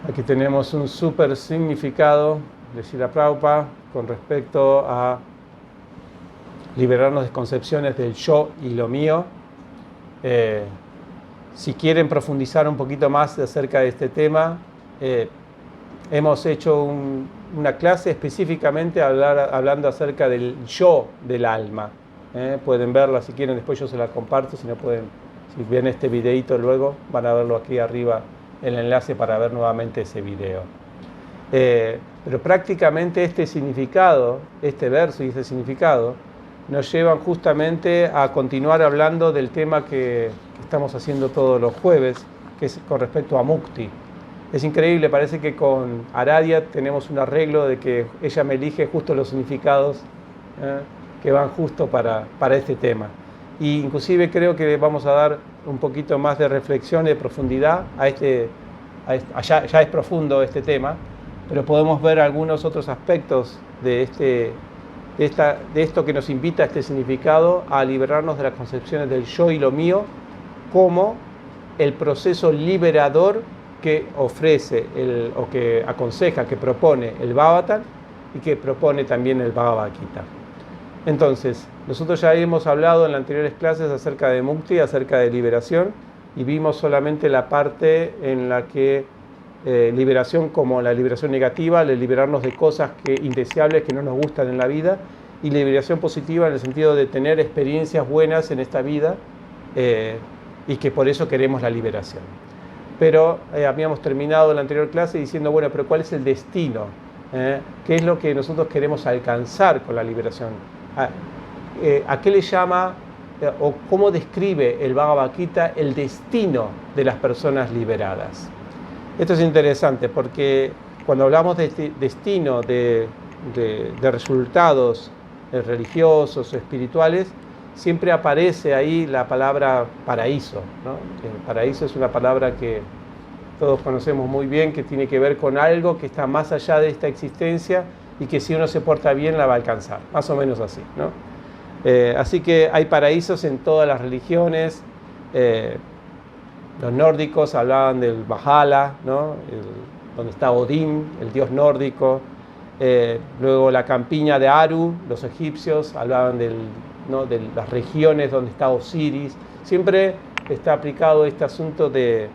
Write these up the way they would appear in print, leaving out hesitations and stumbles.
Aquí tenemos un súper significado de Srila Prabhupada con respecto a liberarnos de concepciones del yo y lo mío. Si quieren profundizar un poquito más acerca de este tema, hemos hecho una clase específicamente hablando acerca del yo del alma. Pueden verla si quieren, después yo se la comparto, si no pueden, si ven este videito luego, van a verlo aquí arriba, el enlace para ver nuevamente ese video. Pero prácticamente este significado, este verso y este significado, nos llevan justamente a continuar hablando del tema que estamos haciendo todos los jueves, que es con respecto a Mukti. Es increíble, parece que con Aradia tenemos un arreglo de que ella me elige justo los significados que van justo para este tema. Y inclusive creo que vamos a dar un poquito más de reflexión y de profundidad ya es profundo este tema, pero podemos ver algunos otros aspectos de esto que nos invita a este significado, a liberarnos de las concepciones del yo y lo mío, como el proceso liberador que ofrece o que aconseja, que propone el Bhagavatam y que propone también el Bhagavad Gita. Entonces, nosotros ya hemos hablado en las anteriores clases acerca de Mukti, acerca de liberación, y vimos solamente la parte en la que liberación como la liberación negativa, el liberarnos de cosas indeseables que no nos gustan en la vida, y liberación positiva en el sentido de tener experiencias buenas en esta vida y que por eso queremos la liberación. Pero habíamos terminado la anterior clase diciendo, bueno, pero ¿cuál es el destino? ¿Qué es lo que nosotros queremos alcanzar con la liberación? ¿A qué le llama o cómo describe el Bhagavad Gita el destino de las personas liberadas? Esto es interesante porque cuando hablamos de este destino de resultados religiosos o espirituales, siempre aparece ahí la palabra paraíso, ¿no? El paraíso es una palabra que todos conocemos muy bien, que tiene que ver con algo que está más allá de esta existencia y que si uno se porta bien la va a alcanzar, más o menos así, ¿no? Así que hay paraísos en todas las religiones. Los nórdicos hablaban del Valhalla, ¿no? Donde está Odín, el dios nórdico. Luego la campiña de Aru, los egipcios hablaban de las regiones donde está Osiris. Siempre está aplicado este asunto de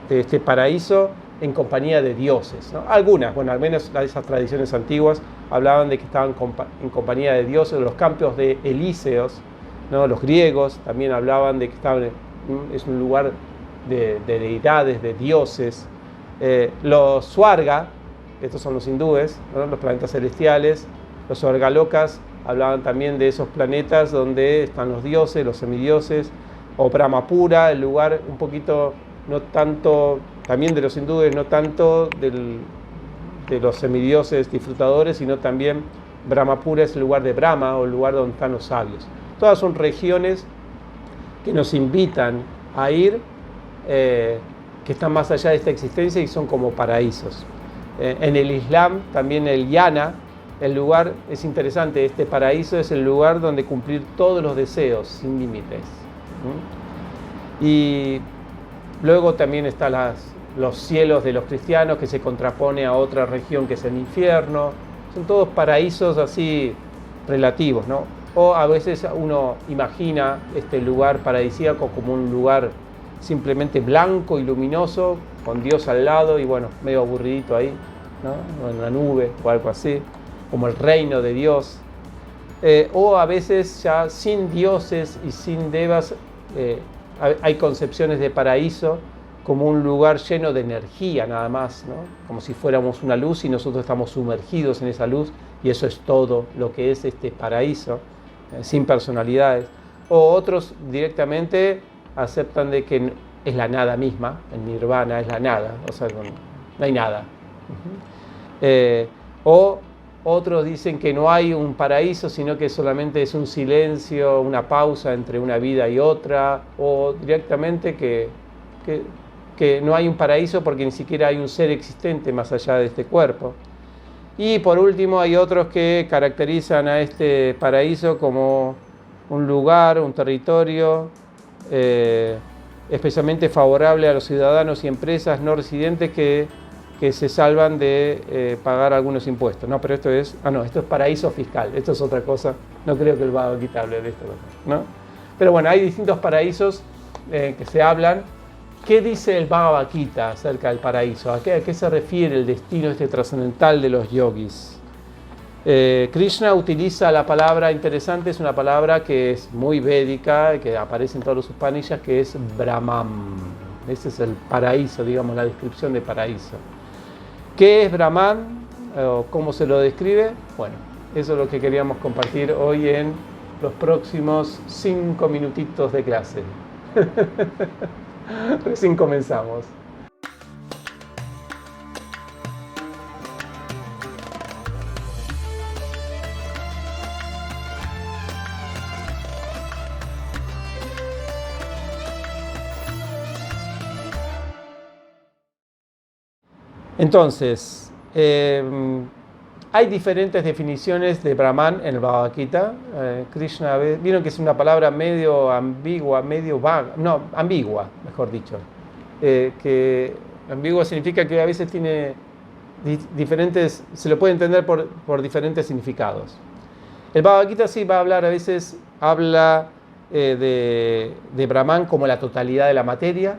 este paraíso en compañía de dioses, ¿no? Algunas, bueno, al menos esas tradiciones antiguas hablaban de que estaban en compañía de dioses, los campos de Elíseos, ¿no? Los griegos también hablaban de que es un lugar de deidades, de dioses. Los Swarga, estos son los hindúes, ¿no? Los planetas celestiales. Los Swargalokas hablaban también de esos planetas donde están los dioses, los semidioses, o Brahmapura, el lugar un poquito, no tanto, también de los hindúes, no tanto de los semidioses disfrutadores, sino también Brahmapura es el lugar de Brahma, o el lugar donde están los sabios. Todas son regiones que nos invitan a ir, que están más allá de esta existencia y son como paraísos. En el Islam, también el Jannah, el lugar es interesante, este paraíso es el lugar donde cumplir todos los deseos sin límites. Y luego también están los cielos de los cristianos, que se contrapone a otra región que es el infierno. Son todos paraísos así relativos, ¿no? O a veces uno imagina este lugar paradisíaco como un lugar simplemente blanco y luminoso, con Dios al lado y bueno, medio aburridito ahí, ¿no? En una nube o algo así, como el reino de Dios. O a veces ya sin dioses y sin devas, hay concepciones de paraíso como un lugar lleno de energía nada más, ¿no? Como si fuéramos una luz y nosotros estamos sumergidos en esa luz y eso es todo lo que es este paraíso, sin personalidades. O otros directamente aceptan de que es la nada misma, el nirvana es la nada, o sea, no hay nada. O otros dicen que no hay un paraíso, sino que solamente es un silencio, una pausa entre una vida y otra, o directamente que no hay un paraíso porque ni siquiera hay un ser existente más allá de este cuerpo. Y por último hay otros que caracterizan a este paraíso como un lugar, un territorio especialmente favorable a los ciudadanos y empresas no residentes que se salvan de pagar algunos impuestos. No, pero esto es paraíso fiscal, esto es otra cosa. No creo que el Bhagavad Gita hable de esto, ¿no? Pero bueno, hay distintos paraísos que se hablan. ¿Qué dice el Bhagavad Gita acerca del paraíso? ¿A qué se refiere el destino trascendental de los yogis? Krishna utiliza la palabra interesante, es una palabra que es muy védica, que aparece en todos los Upanishads, que es Brahman. Ese es el paraíso, digamos, la descripción de paraíso. ¿Qué es Brahman? ¿Cómo se lo describe? Bueno, eso es lo que queríamos compartir hoy en los próximos 5 minutitos de clase. Recién comenzamos. Entonces, hay diferentes definiciones de Brahman en el Bhagavad Gita. Krishna, vieron que es una palabra medio ambigua, medio vaga, no, ambigua, mejor dicho. Que ambigua significa que a veces tiene diferentes, se lo puede entender por diferentes significados. El Bhagavad Gita sí va a hablar, a veces habla de Brahman como la totalidad de la materia.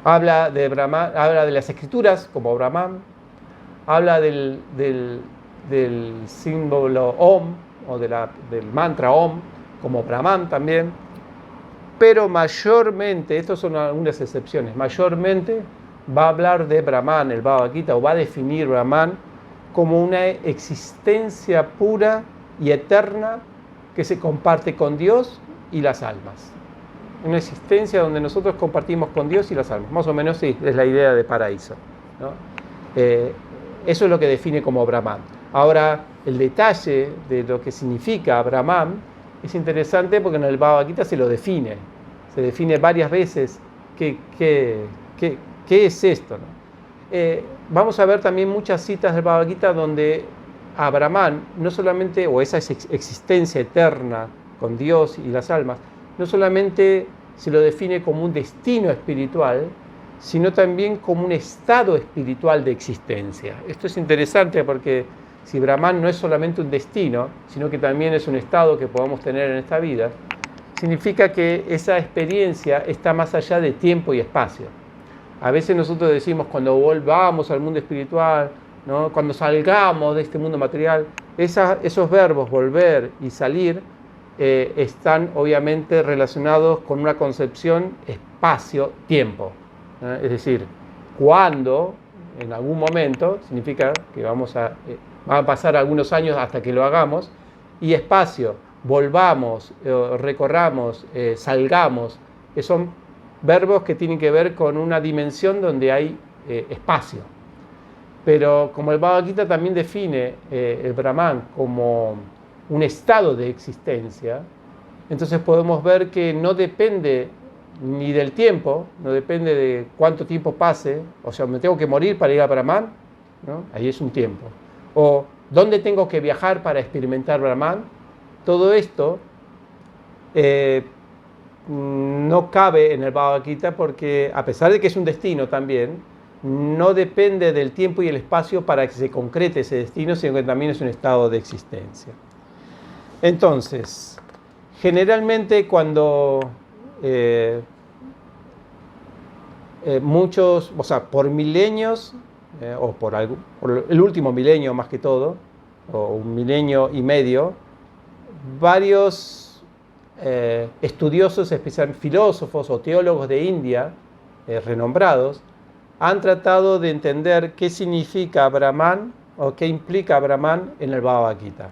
Habla de Brahman, habla de las escrituras como Brahman, habla del símbolo Om o del mantra Om como Brahman también, pero mayormente, estas son algunas excepciones, mayormente va a hablar de Brahman, el Bhagavad Gita, o va a definir Brahman como una existencia pura y eterna que se comparte con Dios y las almas. Una existencia donde nosotros compartimos con Dios y las almas. Más o menos sí, es la idea de paraíso, ¿no? Eso es lo que define como Brahman. Ahora, el detalle de lo que significa Brahman es interesante porque en el Bhagavad Gita se lo define. Se define varias veces qué es esto, ¿no? Vamos a ver también muchas citas del Bhagavad Gita donde a Brahman, no solamente, o esa existencia eterna con Dios y las almas, no solamente se lo define como un destino espiritual, sino también como un estado espiritual de existencia. Esto es interesante porque si Brahman no es solamente un destino, sino que también es un estado que podamos tener en esta vida, significa que esa experiencia está más allá de tiempo y espacio. A veces nosotros decimos cuando volvamos al mundo espiritual, ¿no? Cuando salgamos de este mundo material, esos verbos volver y salir están obviamente relacionados con una concepción espacio-tiempo. Es decir, cuando, en algún momento, significa que van a pasar algunos años hasta que lo hagamos, y espacio, volvamos, recorramos, salgamos, que son verbos que tienen que ver con una dimensión donde hay espacio. Pero como el Bhagavad Gita también define el Brahman como un estado de existencia, entonces podemos ver que no depende ni del tiempo, no depende de cuánto tiempo pase, o sea, me tengo que morir para ir a Brahman, ¿no? Ahí es un tiempo. O dónde tengo que viajar para experimentar Brahman. Todo esto no cabe en el Bhagavad Gita porque, a pesar de que es un destino también, no depende del tiempo y el espacio para que se concrete ese destino, sino que también es un estado de existencia. Entonces, generalmente cuando muchos, o sea, por milenios, o por el último milenio más que todo, o un milenio y medio, varios estudiosos, especialmente filósofos o teólogos de India, renombrados, han tratado de entender qué significa Brahman o qué implica Brahman en el Bhagavad Gita.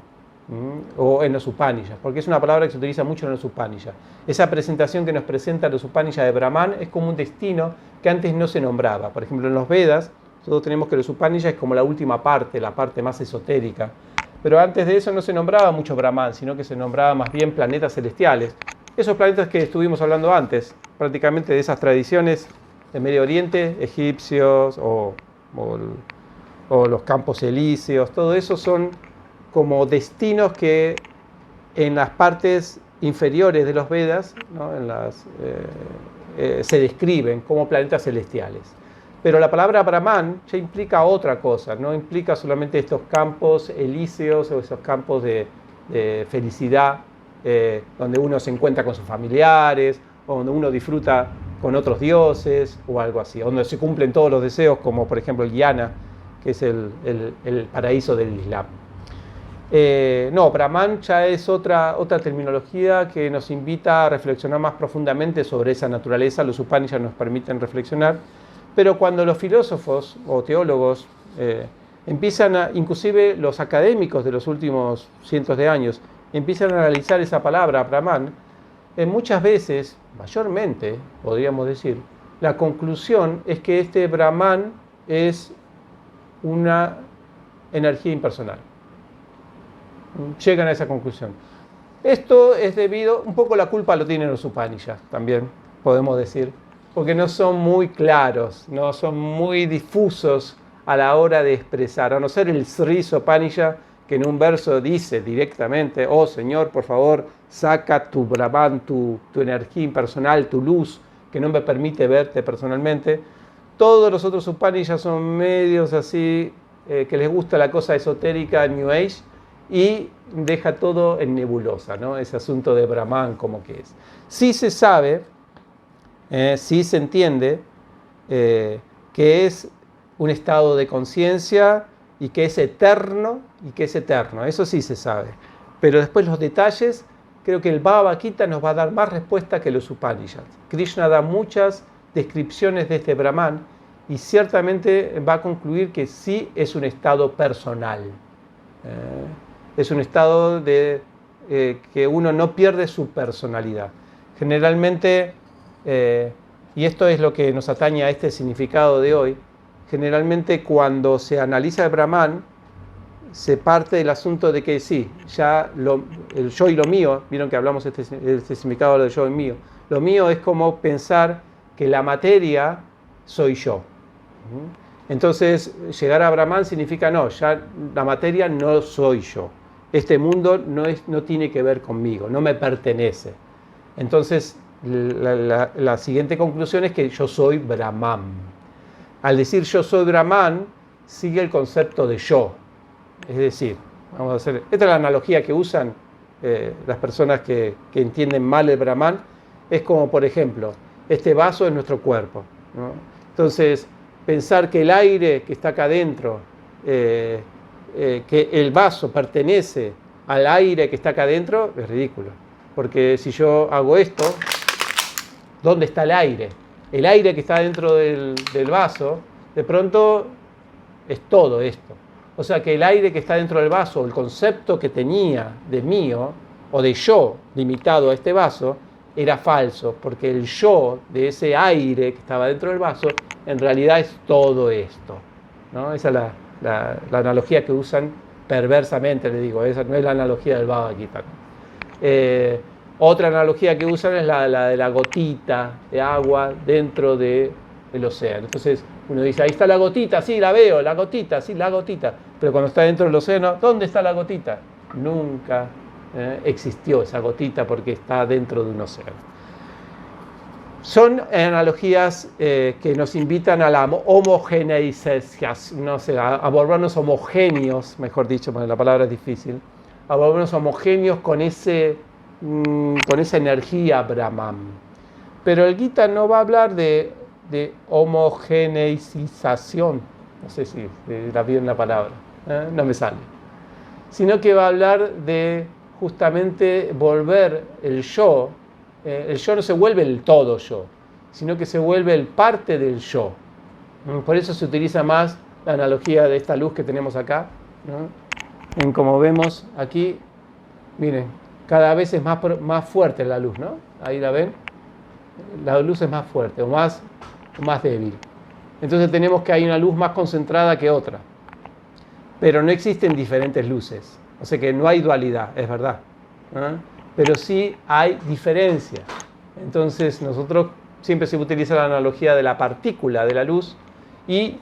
O en los Upanishads, porque es una palabra que se utiliza mucho en los Upanishads. Esa presentación que nos presenta los Upanishads de Brahman es como un destino que antes no se nombraba. Por ejemplo, en los Vedas, nosotros tenemos que los Upanishads es como la última parte, la parte más esotérica. Pero antes de eso no se nombraba mucho Brahman, sino que se nombraba más bien planetas celestiales. Esos planetas que estuvimos hablando antes, prácticamente de esas tradiciones de Medio Oriente, egipcios o los campos elíseos, todo eso son como destinos que en las partes inferiores de los Vedas, ¿no? Se describen como planetas celestiales. Pero la palabra Brahman ya implica otra cosa, no implica solamente estos campos elíseos o esos campos de felicidad donde uno se encuentra con sus familiares, o donde uno disfruta con otros dioses o algo así, donde se cumplen todos los deseos, como por ejemplo el Jnana, que es el paraíso del Islam. No, Brahman ya es otra terminología que nos invita a reflexionar más profundamente sobre esa naturaleza. Los Upanishads nos permiten reflexionar, pero cuando los filósofos o teólogos empiezan inclusive los académicos de los últimos cientos de años, empiezan a analizar esa palabra, Brahman, muchas veces, mayormente, podríamos decir, la conclusión es que este Brahman es una energía impersonal. Llegan a esa conclusión. Esto es debido, un poco la culpa lo tienen los Upanishads, también podemos decir, porque no son muy claros, no son muy difusos a la hora de expresar, a no ser el Sri Upanishad, que en un verso dice directamente: oh Señor, por favor, saca tu Brahman, tu energía impersonal, tu luz, que no me permite verte personalmente. Todos los otros Upanishads son medios así, que les gusta la cosa esotérica, New Age, y deja todo en nebulosa, ¿no? Ese asunto de Brahman como que es. Sí se sabe, sí se entiende que es un estado de conciencia y que es eterno, eso sí se sabe. Pero después los detalles, creo que el Bhagavad Gita nos va a dar más respuesta que los Upanishads. Krishna da muchas descripciones de este Brahman y ciertamente va a concluir que sí es un estado personal. Es un estado de que uno no pierde su personalidad. Generalmente, y esto es lo que nos atañe a este significado de hoy, generalmente cuando se analiza el Brahman, se parte del asunto de que sí, ya el yo y lo mío, vieron que hablamos de este significado del yo y mío, lo mío es como pensar que la materia soy yo. Entonces, llegar a Brahman significa no, ya la materia no soy yo. Este mundo no tiene que ver conmigo, no me pertenece. Entonces, la siguiente conclusión es que yo soy Brahman. Al decir yo soy Brahman, sigue el concepto de yo. Es decir, vamos a hacer, esta es la analogía que usan las personas que entienden mal el Brahman. Es como, por ejemplo, este vaso es nuestro cuerpo, ¿no? Entonces, pensar que el aire que está acá adentro, que el vaso pertenece al aire que está acá adentro, es ridículo. Porque si yo hago esto, ¿dónde está el aire? El aire que está dentro del vaso, de pronto es todo esto. O sea que el aire que está dentro del vaso, el concepto que tenía de mío o de yo limitado a este vaso, era falso, porque el yo de ese aire que estaba dentro del vaso, en realidad es todo esto, ¿no? Esa es la analogía que usan perversamente, le digo, esa no es la analogía del Bhagavad Gita. Otra analogía que usan es la de la gotita de agua dentro del océano. Entonces uno dice, ahí está la gotita, sí, la veo, la gotita, sí, la gotita. Pero cuando está dentro del océano, ¿dónde está la gotita? Nunca existió esa gotita porque está dentro de un océano. Son analogías que nos invitan a la homogeneización, no sé, a volvernos homogéneos, mejor dicho, porque la palabra es difícil, a volvernos homogéneos con esa energía Brahman. Pero el Gita no va a hablar de homogeneización, no sé si la vi en la palabra, no me sale, sino que va a hablar de justamente volver el yo no se vuelve el todo yo, sino que se vuelve el parte del yo. Por eso se utiliza más la analogía de esta luz que tenemos acá, ¿no? Como vemos aquí, miren, cada vez es más fuerte la luz, ¿no? Ahí la ven, la luz es más fuerte o más débil. Entonces tenemos que hay una luz más concentrada que otra, pero no existen diferentes luces, o sea que no hay dualidad, es verdad, ¿no? Pero sí hay diferencia. Entonces nosotros siempre se utiliza la analogía de la partícula de la luz y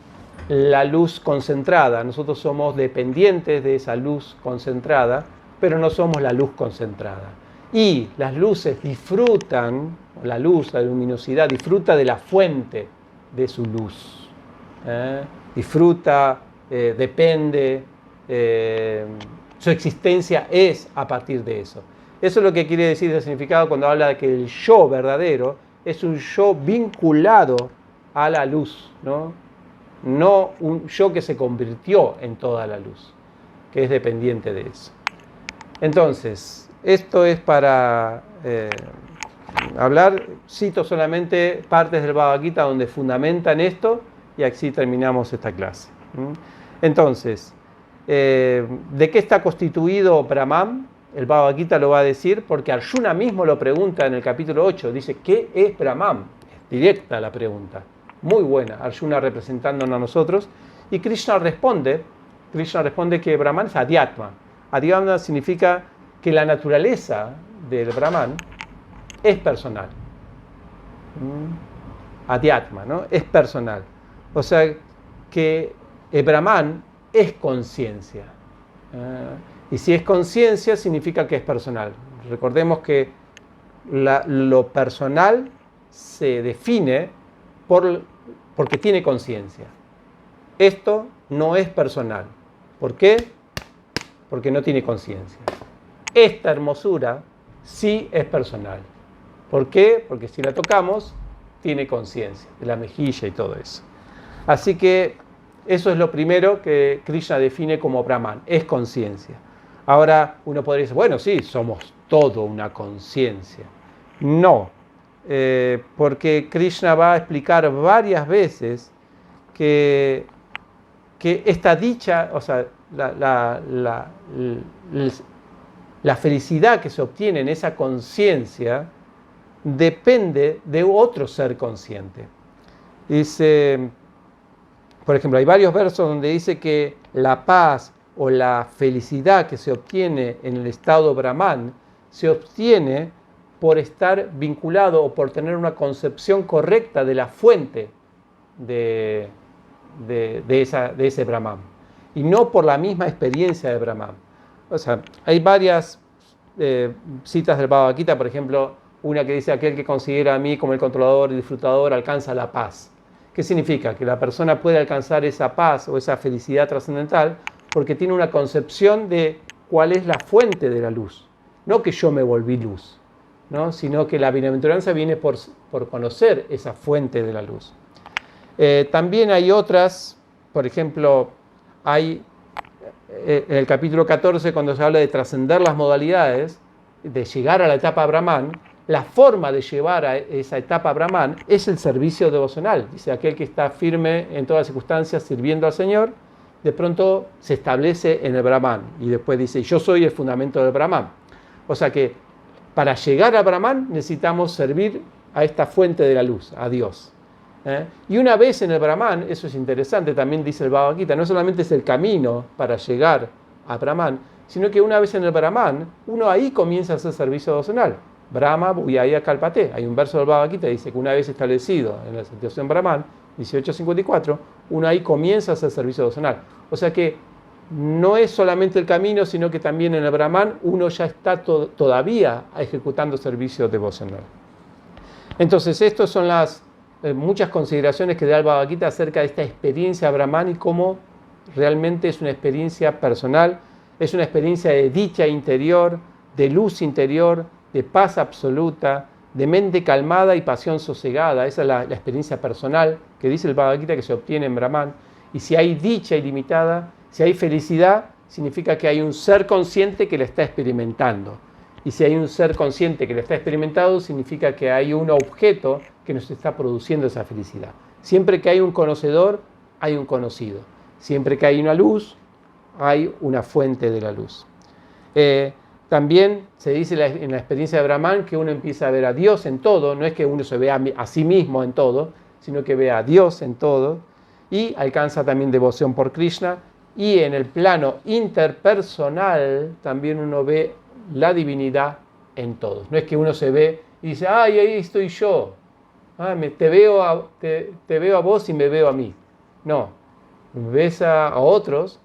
la luz concentrada. Nosotros somos dependientes de esa luz concentrada, pero no somos la luz concentrada. Y las luces disfrutan, la luz, la luminosidad, disfruta de la fuente de su luz. Disfruta, depende, su existencia es a partir de eso. Eso es lo que quiere decir el significado cuando habla de que el yo verdadero es un yo vinculado a la luz, ¿no? No un yo que se convirtió en toda la luz, que es dependiente de eso. Entonces, esto es para hablar, cito solamente partes del Bhagavad Gita donde fundamentan esto y así terminamos esta clase. Entonces, ¿de qué está constituido Brahman? El Bhagavad Gita lo va a decir porque Arjuna mismo lo pregunta en el capítulo 8, dice, ¿qué es Brahman? Directa la pregunta, muy buena, Arjuna representándonos a nosotros, y Krishna responde que Brahman es Adhyatma. Adhyatma significa que la naturaleza del Brahman es personal. Adhyatma, ¿no? Es personal. O sea que el Brahman es conciencia. Y si es conciencia, significa que es personal. Recordemos que lo personal se define porque tiene conciencia. Esto no es personal. ¿Por qué? Porque no tiene conciencia. Esta hermosura sí es personal. ¿Por qué? Porque si la tocamos, tiene conciencia de la mejilla y todo eso. Así que eso es lo primero que Krishna define como Brahman, es conciencia. Ahora uno podría decir, bueno, sí, somos todo una conciencia. No, porque Krishna va a explicar varias veces que esta dicha, o sea, la felicidad que se obtiene en esa conciencia depende de otro ser consciente. Dice, por ejemplo, hay varios versos donde dice que la paz o la felicidad que se obtiene en el estado Brahman se obtiene por estar vinculado o por tener una concepción correcta de la fuente de ese Brahman y no por la misma experiencia de Brahman. O sea, hay varias citas del Bhagavad Gita, por ejemplo, una que dice: aquel que considera a mí como el controlador y disfrutador alcanza la paz. ¿Qué significa? Que la persona puede alcanzar esa paz o esa felicidad trascendental porque tiene una concepción de cuál es la fuente de la luz. No que yo me volví luz, ¿no? Sino que la bienaventuranza viene por conocer esa fuente de la luz. También hay otras, por ejemplo, hay en el capítulo 14, cuando se habla de trascender las modalidades, de llegar a la etapa Brahman, la forma de llevar a esa etapa Brahman es el servicio devocional. Dice, aquel que está firme en todas las circunstancias sirviendo al Señor, de pronto se establece en el Brahman. Y después dice, yo soy el fundamento del Brahman. O sea que para llegar a Brahman necesitamos servir a esta fuente de la luz, a Dios. Y una vez en el Brahman, eso es interesante, también dice el Bhagavad Gita, no solamente es el camino para llegar a Brahman, sino que una vez en el Brahman, uno ahí comienza a hacer servicio devocional. Brahma Bhuyaya Kalpate. Hay un verso del Bhagavad Gita que dice que una vez establecido en la situación Brahman, 1854, uno ahí comienza a hacer servicio devocional. O sea que no es solamente el camino, sino que también en el Brahman uno ya está todavía ejecutando servicio devocional. Entonces, estas son las muchas consideraciones que da el Bhagavad Gita acerca de esta experiencia Brahman y cómo realmente es una experiencia personal, es una experiencia de dicha interior, de luz interior, de paz absoluta, de mente calmada y pasión sosegada. Esa es la experiencia personal que dice el Bhagavad Gita que se obtiene en Brahman. Y si hay dicha ilimitada, si hay felicidad, significa que hay un ser consciente que la está experimentando. Y si hay un ser consciente que la está experimentando, significa que hay un objeto que nos está produciendo esa felicidad. Siempre que hay un conocedor, hay un conocido. Siempre que hay una luz, hay una fuente de la luz. También se dice en la experiencia de Brahman que uno empieza a ver a Dios en todo. No es que uno se vea a sí mismo en todo, sino que ve a Dios en todo. Y alcanza también devoción por Krishna. Y en el plano interpersonal también uno ve la divinidad en todos. No es que uno se ve y dice, ay, ahí estoy yo. Te veo a vos y me veo a mí. No, ves a otros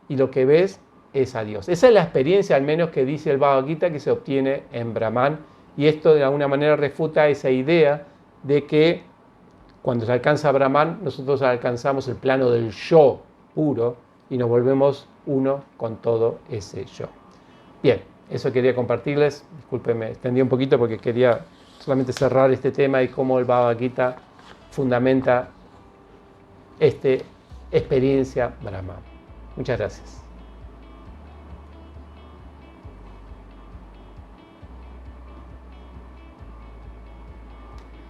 y lo que ves es a Dios. Esa es la experiencia, al menos, que dice el Bhagavad Gita, que se obtiene en Brahman. Y esto de alguna manera refuta esa idea de que cuando se alcanza Brahman, nosotros alcanzamos el plano del yo puro y nos volvemos uno con todo ese yo. Bien, eso quería compartirles. Discúlpenme, extendí un poquito porque quería solamente cerrar este tema y cómo el Bhagavad Gita fundamenta esta experiencia Brahman. Muchas gracias.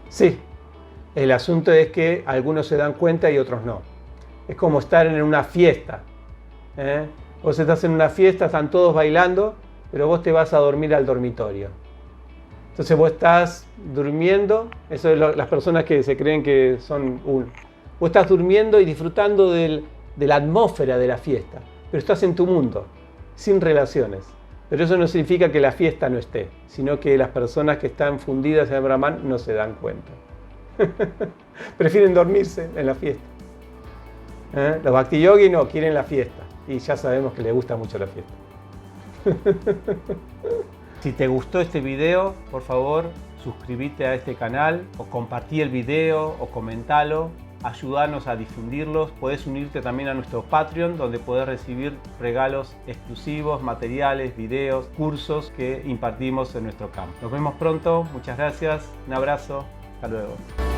Sí, el asunto es que algunos se dan cuenta y otros no. Es como estar en una fiesta. Vos estás en una fiesta, están todos bailando, pero vos te vas a dormir al dormitorio. Entonces vos estás durmiendo, eso es las personas que se creen que son uno. Vos estás durmiendo y disfrutando de la atmósfera de la fiesta, pero estás en tu mundo, sin relaciones. Pero eso no significa que la fiesta no esté, sino que las personas que están fundidas en el Brahman no se dan cuenta. Prefieren dormirse en la fiesta. Los Bhakti Yogis no, quieren la fiesta. Y ya sabemos que les gusta mucho la fiesta. Si te gustó este video, por favor, suscríbete a este canal, o compartí el video, o comentalo. Ayudarnos a difundirlos. Podés unirte también a nuestro Patreon, donde podés recibir regalos exclusivos, materiales, videos, cursos que impartimos en nuestro campo. Nos vemos pronto, muchas gracias, un abrazo, hasta luego.